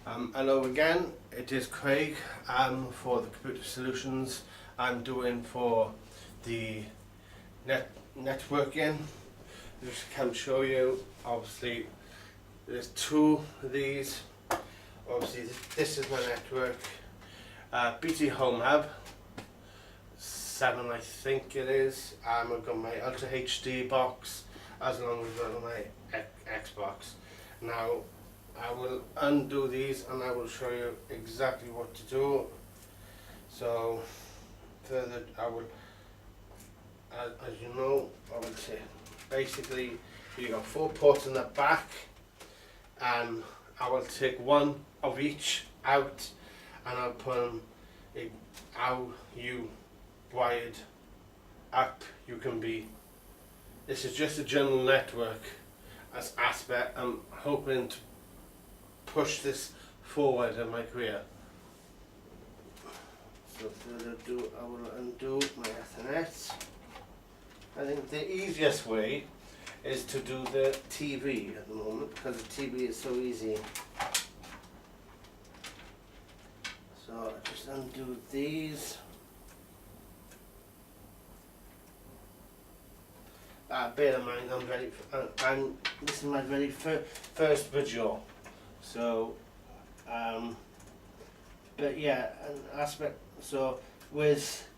Hello again, it is Craig for the Computer Solutions. I'm doing for the networking. Just can show you, obviously there's two of these. Obviously this is my network, BT Home Hub 7 I think it is. I've got my Ultra HD box as long as my Xbox. Now I will undo these and I will show you exactly what to do. So further I will, as you know, I will say basically you got 4 ports in the back, and I will take one of each out and I'll put them in how you wired up you can be. This is just a general network as aspect. I'm hoping to push this forward in my career. So further ado, I will undo my Ethernet. I think the easiest way is to do the TV at the moment, because the TV is so easy. So I just undo these. Bear in mind, this is my very first video. So, but yeah, an aspect. So with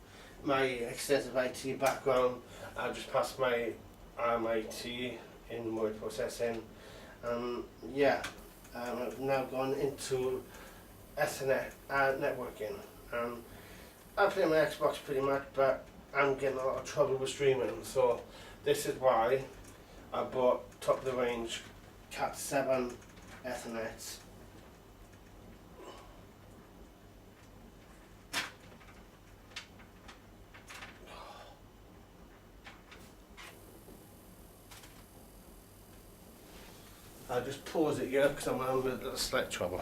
my extensive IT background, I just passed my RMIT in word processing. Yeah, I've now gone into Ethernet networking. I play my Xbox pretty much, but I'm getting a lot of trouble with streaming. So this is why I bought top of the range Cat7 Ethernets. I'll just pause it here because I'm having a little slight trouble.